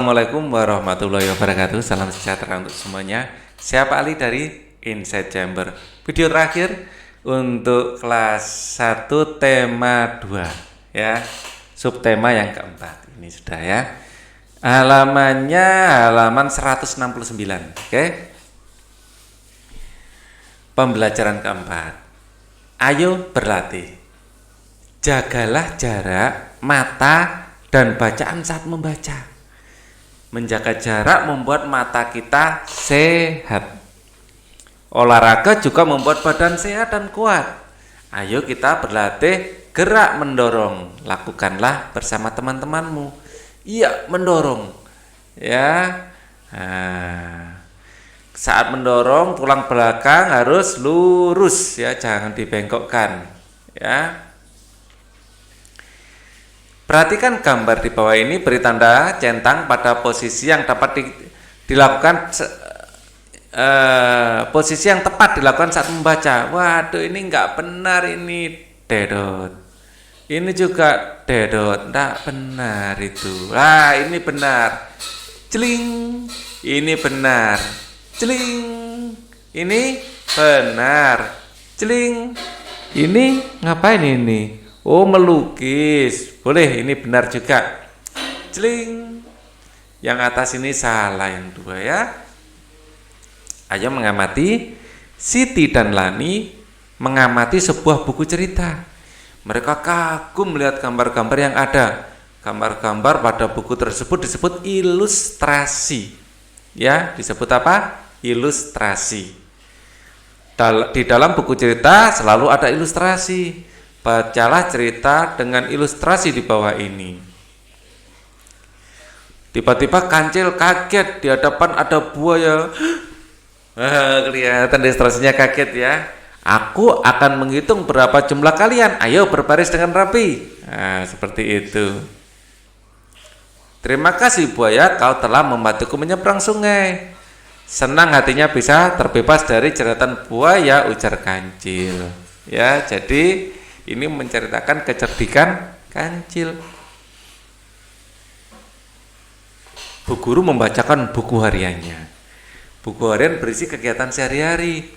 Assalamualaikum warahmatullahi wabarakatuh. Salam sejahtera untuk semuanya. Saya Pak Ali dari Insight Chamber. Video terakhir untuk kelas 1 tema 2 ya. Subtema yang keempat. Ini sudah ya. Halamannya halaman 169. Oke. Pembelajaran keempat. Ayo berlatih. Jagalah jarak mata dan bacaan saat membaca. Menjaga jarak membuat mata kita sehat. Olahraga juga membuat badan sehat dan kuat. Ayo kita berlatih gerak mendorong. Lakukanlah bersama teman-temanmu. Iya, mendorong. Ya. Saat mendorong tulang belakang harus lurus ya, jangan dibengkokkan. Ya. Perhatikan gambar di bawah ini, beri tanda centang pada posisi yang dapat dilakukan posisi yang tepat dilakukan saat membaca. Waduh, ini nggak benar, ini dedot. Ini juga dedot, nggak benar itu. Nah, ini benar. Celing. Ini benar. Celing. Ini benar. Celing. Ini ngapain ini? Oh, melukis. Boleh, ini benar juga. Celing. Yang atas ini salah, yang dua ya. Ayo mengamati. Siti dan Lani mengamati sebuah buku cerita. Mereka kagum melihat gambar-gambar yang ada. Gambar-gambar pada buku tersebut disebut ilustrasi. Ya, disebut apa? Ilustrasi. Di dalam buku cerita selalu ada ilustrasi. Bacalah cerita dengan ilustrasi di bawah ini. Tiba-tiba Kancil kaget, di hadapan ada buaya. Kelihatan ilustrasinya kaget ya. Aku akan menghitung berapa jumlah kalian. Ayo berbaris dengan rapi. Nah, seperti itu. Terima kasih buaya, kau telah membantuku menyeberang sungai. Senang hatinya bisa terbebas dari jeratan buaya, ujar Kancil. Ya, jadi ini menceritakan kecerdikan Kancil. Bu guru membacakan buku hariannya. Buku harian berisi kegiatan sehari-hari.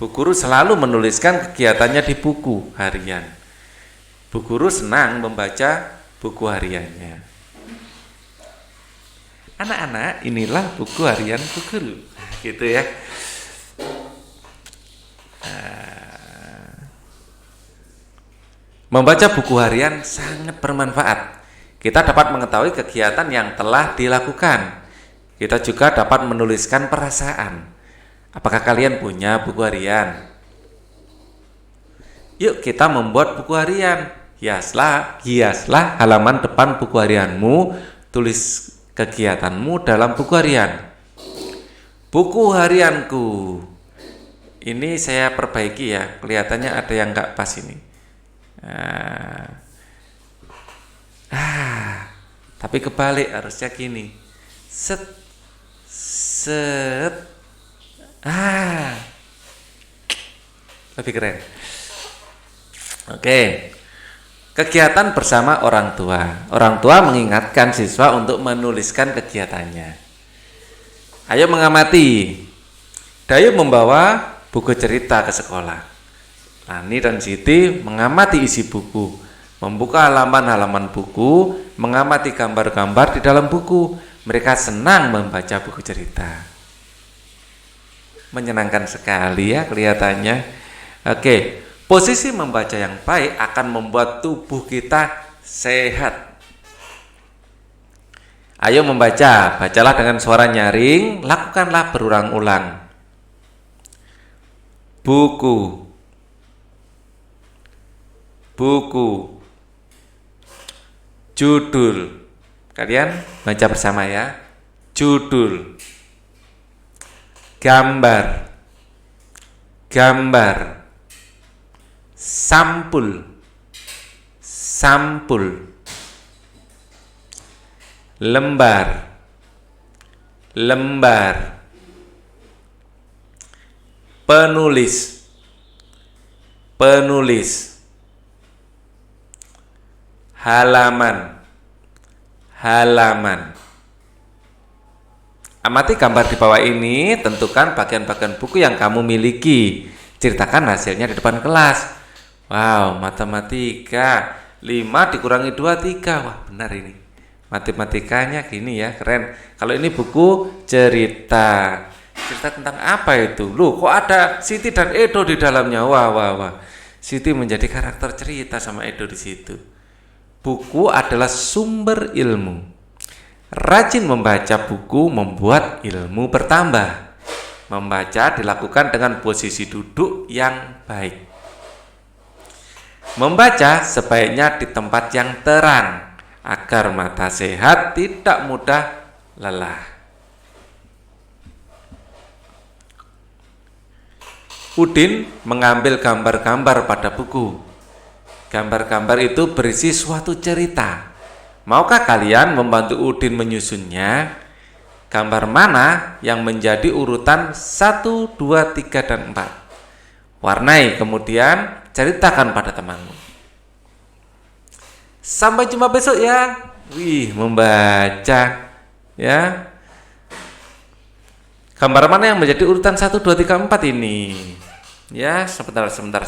Bu guru selalu menuliskan kegiatannya di buku harian. Bu guru senang membaca buku hariannya. Anak-anak, inilah buku harian Bu guru. Gitu ya. Membaca buku harian sangat bermanfaat. Kita dapat mengetahui kegiatan yang telah dilakukan. Kita juga dapat menuliskan perasaan. Apakah kalian punya buku harian? Yuk kita membuat buku harian. Hiaslah halaman depan buku harianmu. Tulis kegiatanmu dalam buku harian. Buku harianku. Ini saya perbaiki ya. Kelihatannya ada yang nggak pas ini. Tapi kebalik, harusnya gini. Set. Lebih keren. Oke. Kegiatan bersama orang tua. Orang tua mengingatkan siswa untuk menuliskan kegiatannya. Ayo mengamati. Dayu membawa buku cerita ke sekolah. Lani dan Siti mengamati isi buku, membuka halaman-halaman buku, mengamati gambar-gambar di dalam buku. Mereka senang membaca buku cerita. Menyenangkan sekali ya kelihatannya. Oke, posisi membaca yang baik akan membuat tubuh kita sehat. Ayo membaca, bacalah dengan suara nyaring, lakukanlah berulang-ulang. Buku. Judul. Kalian baca bersama ya. Judul. Gambar. Sampul. Lembar. Penulis. Halaman. Amati gambar di bawah ini, tentukan bagian-bagian buku yang kamu miliki. Ceritakan hasilnya di depan kelas. Wow, matematika 5 dikurangi 2, 3. Wah, benar ini. Matematikanya gini ya, keren. Kalau ini buku cerita. Cerita tentang apa itu? Loh, kok ada Siti dan Edo di dalamnya? Wah, wah, wah. Siti menjadi karakter cerita sama Edo di situ. Buku adalah sumber ilmu. Rajin membaca buku membuat ilmu bertambah. Membaca dilakukan dengan posisi duduk yang baik. Membaca sebaiknya di tempat yang terang agar mata sehat tidak mudah lelah. Udin mengambil gambar-gambar pada buku. Gambar-gambar itu berisi suatu cerita. Maukah kalian membantu Udin menyusunnya? Gambar mana yang menjadi urutan 1, 2, 3, dan 4? Warnai, kemudian ceritakan pada temanmu. Sampai jumpa besok ya. Wih, membaca ya. Gambar mana yang menjadi urutan 1, 2, 3, 4 ini? Ya, sebentar.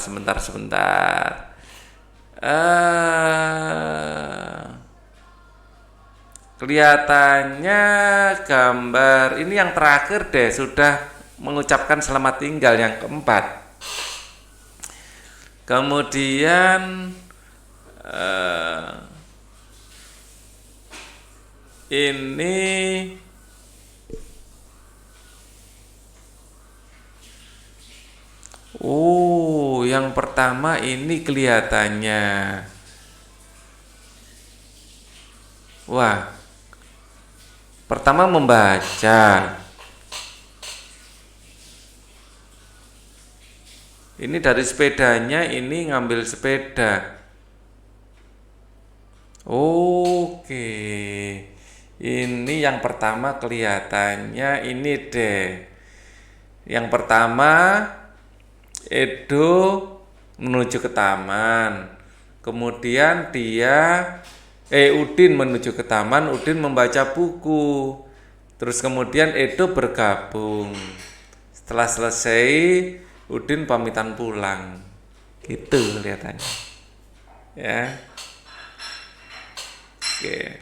Kelihatannya gambar ini yang terakhir deh, sudah mengucapkan selamat tinggal yang keempat. Kemudian ini yang pertama ini kelihatannya wah. Pertama membaca. Ini dari sepedanya, ini ngambil sepeda. Oke. Ini yang pertama kelihatannya ini deh. Yang pertama Edo menuju ke taman. Kemudian Udin menuju ke taman, Udin membaca buku. Terus kemudian Edo bergabung. Setelah selesai, Udin pamitan pulang. Gitu kelihatannya. Ya. Oke.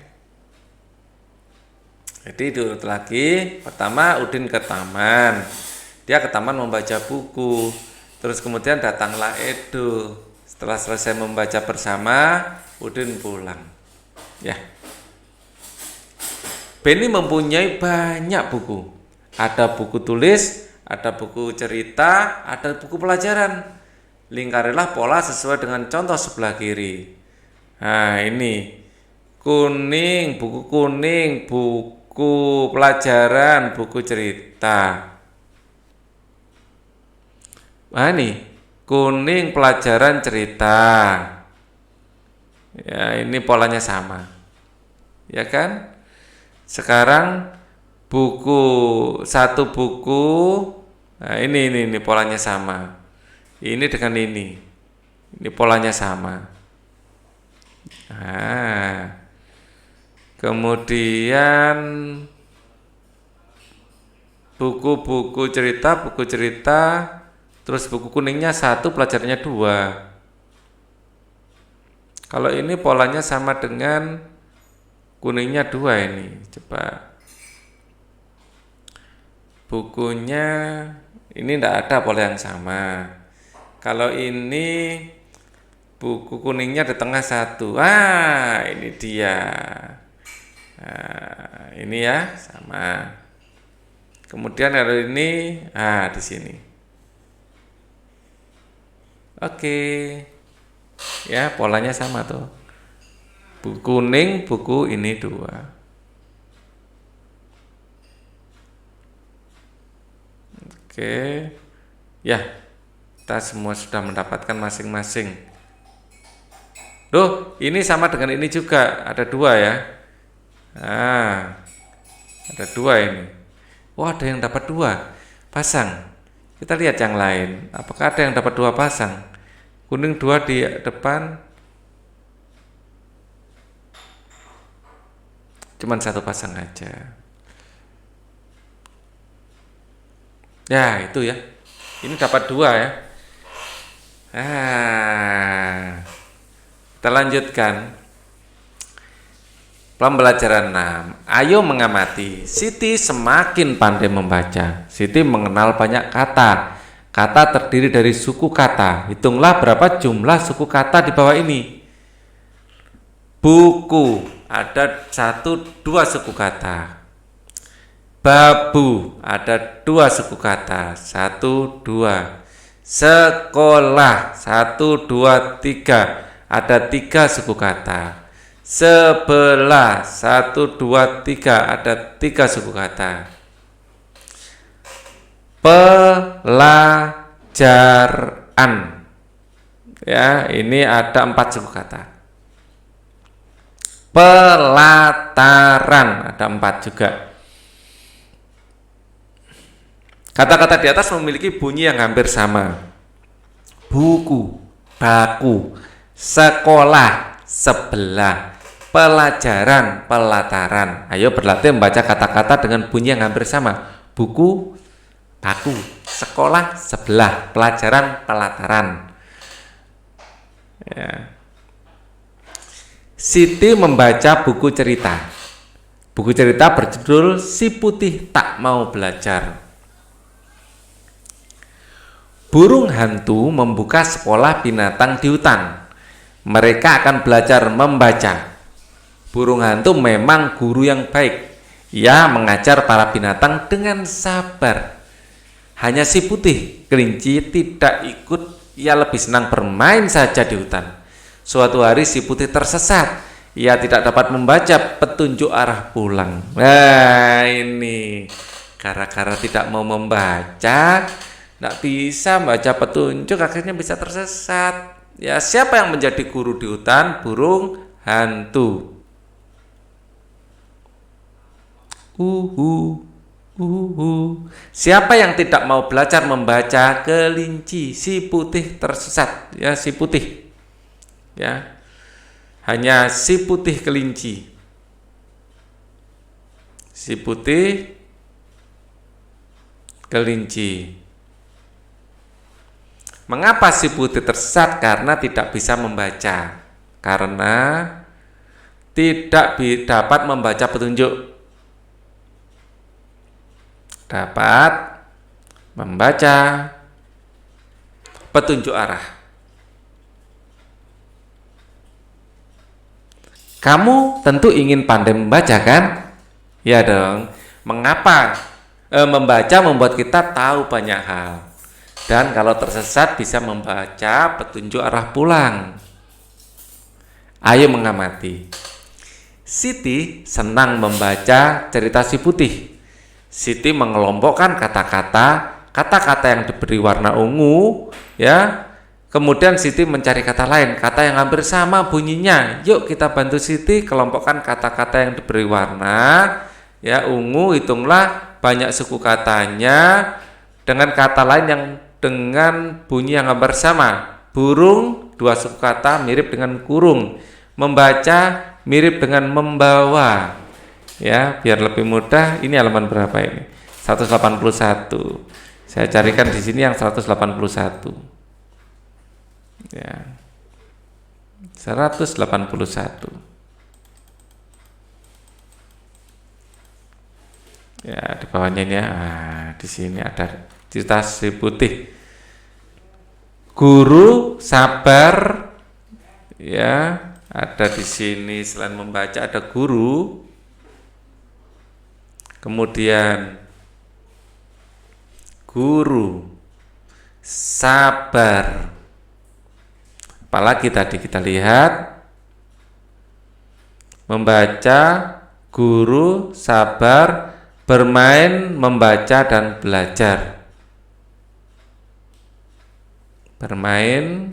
Jadi diurut lagi. Pertama Udin ke taman. Dia ke taman membaca buku. Terus kemudian datanglah Edo. Setelah selesai membaca bersama, Udin pulang. Ya. Benny mempunyai banyak buku. Ada buku tulis, ada buku cerita, ada buku pelajaran. Lingkarilah pola sesuai dengan contoh sebelah kiri. Nah, ini kuning, buku pelajaran, buku cerita. Nah, ini kuning pelajaran cerita. Ya, ini polanya sama. Ya kan? Sekarang satu buku. Nah, ini polanya sama. Ini dengan ini. Ini polanya sama. Nah, kemudian buku cerita, terus buku kuningnya 1, pelajarannya 2. Kalau ini polanya sama dengan kuningnya 2 ini. Coba. Bukunya ini tidak ada pola yang sama. Kalau ini buku kuningnya di tengah 1. Ini dia. Nah, ini ya sama. Kemudian kalau ini, di sini. Oke. Ya, polanya sama tuh. Buku kuning, buku ini 2. Oke. Ya, kita semua sudah mendapatkan masing-masing. Loh, ini sama dengan ini juga. Ada 2 ya. Nah, ada 2 ini. Ada yang dapat 2. Pasang. Kita lihat yang lain. Apakah ada yang dapat 2 pasang? Kuning 2 di depan, cuman 1 pasang aja. Ya, itu ya. Ini dapat 2 ya. Kita lanjutkan. Pembelajaran 6. Ayo mengamati. Siti semakin pandai membaca. Siti mengenal banyak kata. Kata terdiri dari suku kata. Hitunglah berapa jumlah suku kata di bawah ini. Buku ada 1, 2 suku kata. Babu ada 2 suku kata. 1, 2. Sekolah 1, 2, 3 ada 3 suku kata. Sebelah 1, 2, 3 ada 3 suku kata. Pelajaran ya, ini ada 4 suku kata. Pelataran ada 4 juga. Kata-kata di atas memiliki bunyi yang hampir sama. Buku, baku, sekolah, sebelah, pelajaran, pelataran. Ayo berlatih membaca kata-kata dengan bunyi yang hampir sama. Buku, baku, sekolah, sebelah, pelajaran, pelataran. Ya. Siti membaca buku cerita. Buku cerita berjudul Si Putih Tak Mau Belajar. Burung hantu membuka sekolah binatang di hutan. Mereka akan belajar membaca. Burung hantu memang guru yang baik. Ia mengajar para binatang dengan sabar. Hanya si putih, kelinci, tidak ikut. Ia lebih senang bermain saja di hutan. Suatu hari si putih tersesat. Ia tidak dapat membaca petunjuk arah pulang. Nah ini, gara-gara tidak mau membaca, tidak bisa baca petunjuk, akhirnya bisa tersesat. Ya, siapa yang menjadi guru di hutan? Burung hantu. Siapa yang tidak mau belajar membaca? Kelinci. Si putih tersesat. Ya, si putih. Ya, hanya si putih kelinci. Si putih kelinci. Mengapa si putih tersesat? Karena tidak bisa membaca. Karena tidak dapat membaca petunjuk. Dapat membaca petunjuk arah. Kamu tentu ingin pandai membaca kan? Ya dong. Mengapa? Membaca membuat kita tahu banyak hal. Dan kalau tersesat bisa membaca petunjuk arah pulang. Ayo mengamati. Siti senang membaca cerita si putih. Siti mengelompokkan kata-kata yang diberi warna ungu, ya. Kemudian Siti mencari kata lain, kata yang hampir sama bunyinya. Yuk kita bantu Siti kelompokkan kata-kata yang diberi warna, ya, ungu. Hitunglah banyak suku katanya dengan kata lain yang dengan bunyi yang hampir sama. Burung 2 suku kata mirip dengan kurung. Membaca mirip dengan membawa. Ya, biar lebih mudah, ini halaman berapa ini? 181. Saya carikan di sini yang 181. Ya. 181. Ya, di bawahnya ini ya. Di sini ada cerita si putih. Guru sabar, ya, ada di sini. Selain membaca ada guru. Kemudian guru sabar. Apalagi tadi kita lihat membaca, guru sabar, bermain, membaca dan belajar. Bermain,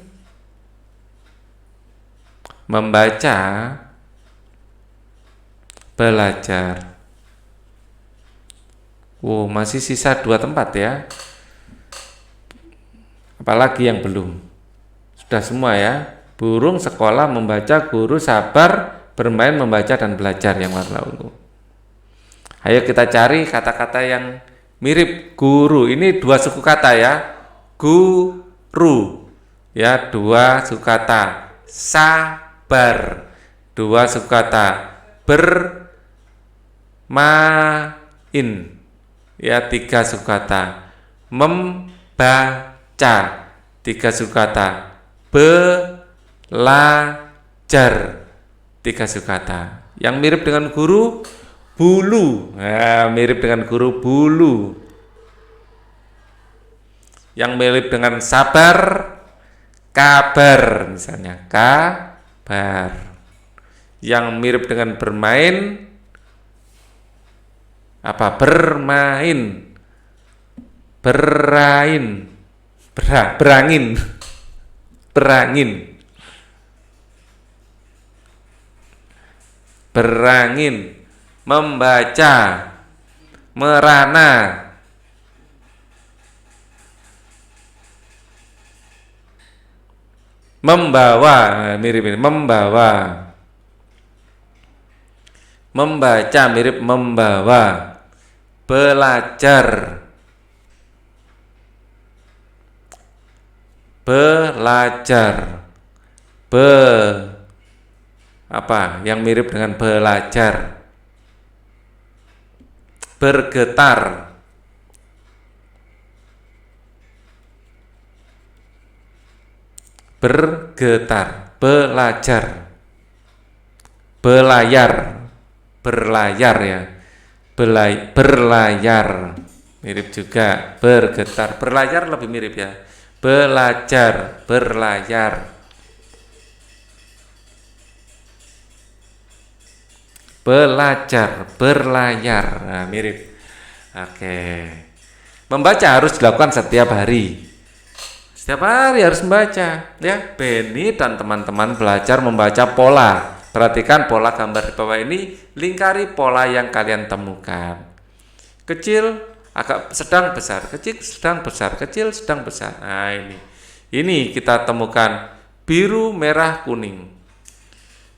membaca, belajar. Masih sisa 2 tempat ya. Apalagi yang belum? Sudah semua ya. Burung, sekolah, membaca, guru, sabar, bermain, membaca dan belajar yang warna ungu. Ayo kita cari kata-kata yang mirip guru. Ini dua suku kata ya. Guru. Ya, dua suku kata. Sabar. Dua suku kata. Bermain. Ya, tiga suku kata. Membaca. Tiga suku kata. Belajar. Tiga suku kata. Yang mirip dengan guru, bulu. Nah, mirip dengan guru, bulu. Yang mirip dengan sabar, kabar. Misalnya, kabar. Yang mirip dengan bermain, apa? Bermain. Berangin. Berangin. Berangin. Membaca. Merana. Membawa. Mirip ini. Membawa. Membaca mirip membawa. Belajar. Belajar. Apa yang mirip dengan belajar? Bergetar. Bergetar. Belajar. Belayar. Berlayar ya. Berlayar. Mirip juga. Bergetar. Berlayar lebih mirip ya. Belajar. Berlayar. Belajar, berlayar. Nah, mirip. Oke. Membaca harus dilakukan setiap hari. Setiap hari harus membaca, ya. Benny dan teman-teman belajar membaca pola. Perhatikan pola gambar di bawah ini, lingkari pola yang kalian temukan. Kecil, agak sedang, besar, kecil, sedang, besar, kecil, sedang, besar. Nah, ini. Ini kita temukan biru, merah, kuning.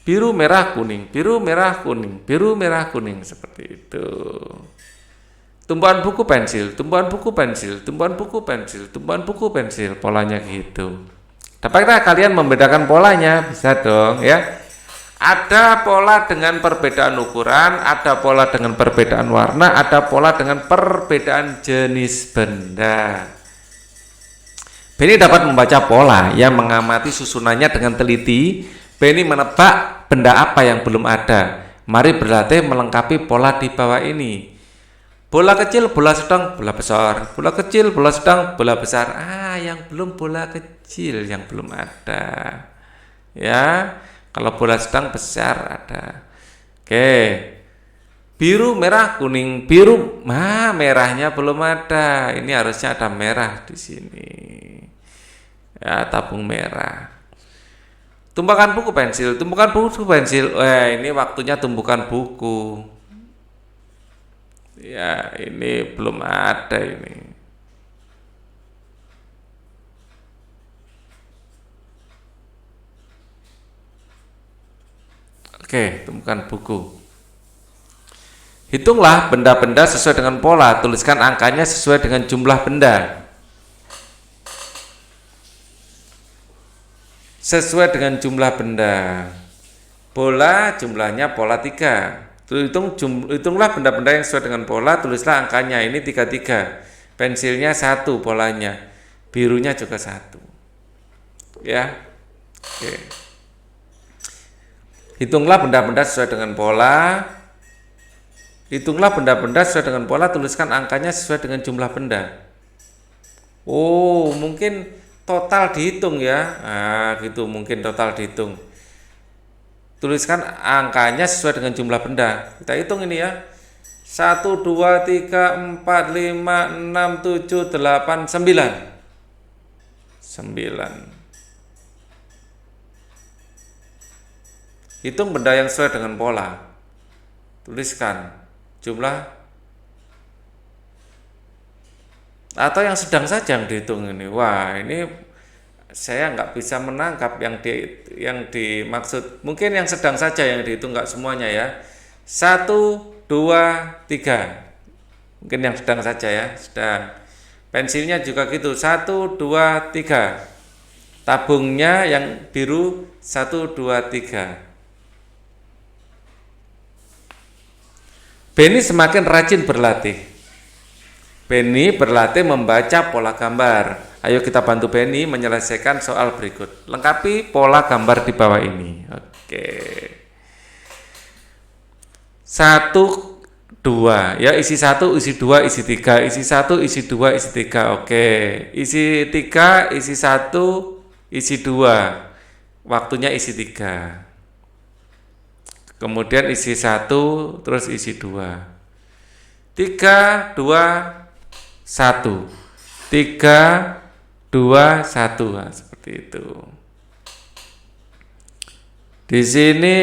Biru, merah, kuning, biru, merah, kuning, biru, merah, kuning, seperti itu. Tumpuan buku pensil, tumpuan buku pensil, tumpuan buku pensil, tumpuan buku pensil, polanya gitu. Dapatkah kalian membedakan polanya? Bisa dong ya. Ada pola dengan perbedaan ukuran, ada pola dengan perbedaan warna, ada pola dengan perbedaan jenis benda. Benny dapat membaca pola yang mengamati susunannya dengan teliti. Benny menebak benda apa yang belum ada. Mari berlatih melengkapi pola di bawah ini. Bola kecil, bola sedang, bola besar. Bola kecil, bola sedang, bola besar. Yang belum bola kecil, yang belum ada. Ya, kalau bola sedang besar ada. Oke. Biru, merah, kuning, biru. Merahnya belum ada. Ini harusnya ada merah di sini. Ya, tabung merah. Tumpukan buku pensil, tumpukan buku pensil. Ini waktunya tumpukan buku. Ya, ini belum ada ini. Oke, tumpukan buku. Hitunglah benda-benda sesuai dengan pola, tuliskan angkanya sesuai dengan jumlah benda. Sesuai dengan jumlah benda. Bola jumlahnya pola 3. Hitunglah benda-benda yang sesuai dengan pola, tulislah angkanya. Ini 33. Pensilnya 1 polanya. Birunya juga 1. Ya. Oke. Hitunglah benda-benda sesuai dengan pola. Hitunglah benda-benda sesuai dengan pola, tuliskan angkanya sesuai dengan jumlah benda. Mungkin total dihitung ya. Gitu, mungkin total dihitung. Tuliskan angkanya sesuai dengan jumlah benda. Kita hitung ini ya. 1, 2, 3, 4, 5, 6, 7, 8, 9. 9. Hitung benda yang sesuai dengan pola. Tuliskan jumlah. Atau yang sedang saja yang dihitung ini. Ini saya nggak bisa menangkap yang dimaksud. Mungkin yang sedang saja yang dihitung, nggak semuanya ya. 1, 2, 3. Mungkin yang sedang saja ya, sedang. Pensilnya juga gitu, 1, 2, 3. Tabungnya yang biru 1, 2, 3. Beni semakin rajin berlatih. Beni berlatih membaca pola gambar. Ayo kita bantu Beni menyelesaikan soal berikut. Lengkapi pola gambar di bawah ini. Oke. 1, 2. Ya, isi 1, isi 2, isi 3. Isi 1, isi 2, isi 3. Oke. Isi 3, isi 1, isi 2. Waktunya isi 3. Kemudian isi 1, terus isi 2. 3, 2, 1. 3, 2, 1. Nah, seperti itu. Di sini,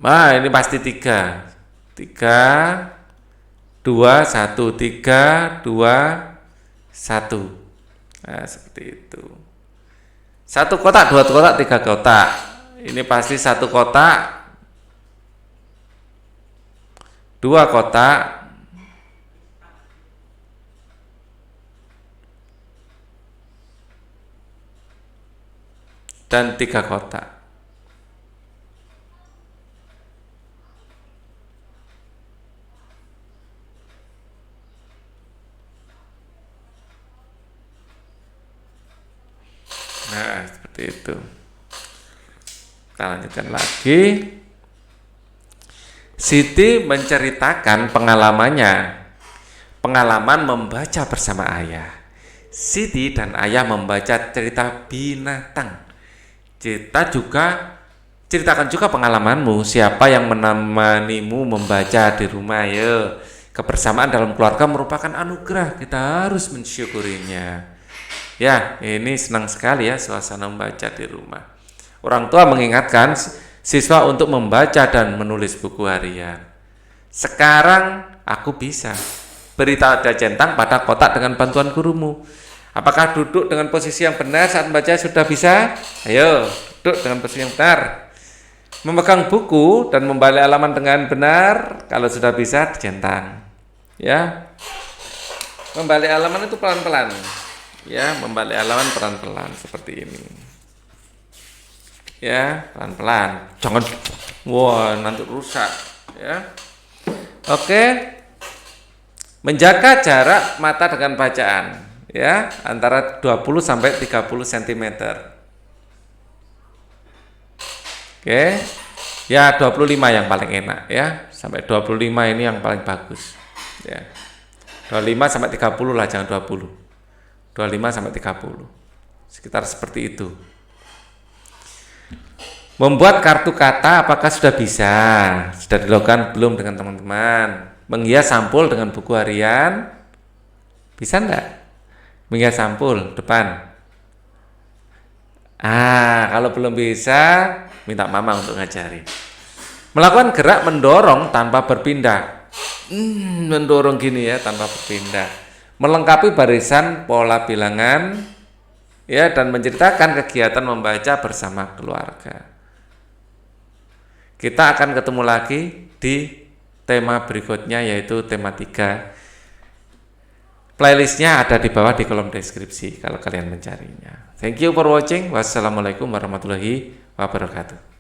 ini pasti 3. 3, 2, 1. 3, 2, 1. Nah, seperti itu. 1 kotak, 2 kotak, 3 kotak. Ini pasti 1 kotak, 2 kotak, dan 3 kotak. Nah, seperti itu. Kita lanjutkan lagi. Siti menceritakan pengalaman membaca bersama ayah. Siti dan ayah membaca cerita binatang. Ceritakan juga pengalamanmu, siapa yang menemanimu membaca di rumah. Ya, kebersamaan dalam keluarga merupakan anugerah, kita harus mensyukurinya. Ya, ini senang sekali ya suasana membaca di rumah. Orang tua mengingatkan siswa untuk membaca dan menulis buku harian. Sekarang aku bisa. Beri tanda centang pada kotak dengan bantuan gurumu. Apakah duduk dengan posisi yang benar saat membaca sudah bisa? Ayo, duduk dengan posisi yang benar. Memegang buku dan membalik halaman dengan benar. Kalau sudah bisa, centang. Ya, membalik halaman itu pelan-pelan. Ya, membalik halaman pelan-pelan seperti ini. Ya, pelan-pelan. Jangan, nanti rusak. Ya, oke. Menjaga jarak mata dengan bacaan. Ya, antara 20 sampai 30 cm. Oke. Ya, 25 yang paling enak ya. Sampai 25 ini yang paling bagus. Ya. 25 sampai 30 lah, jangan 20. 25 sampai 30. Sekitar seperti itu. Membuat kartu kata apakah sudah bisa? Sudah dilakukan belum dengan teman-teman? Menghias sampul dengan buku harian? Bisa enggak? Menghias sampul depan. Kalau belum bisa, minta mama untuk ngajari. Melakukan gerak mendorong tanpa berpindah. Mendorong gini ya, tanpa berpindah. Melengkapi barisan pola bilangan ya, dan menceritakan kegiatan membaca bersama keluarga. Kita akan ketemu lagi di tema berikutnya, yaitu tema 3. Playlistnya ada di bawah di kolom deskripsi kalau kalian mencarinya. Thank you for watching. Wassalamualaikum warahmatullahi wabarakatuh.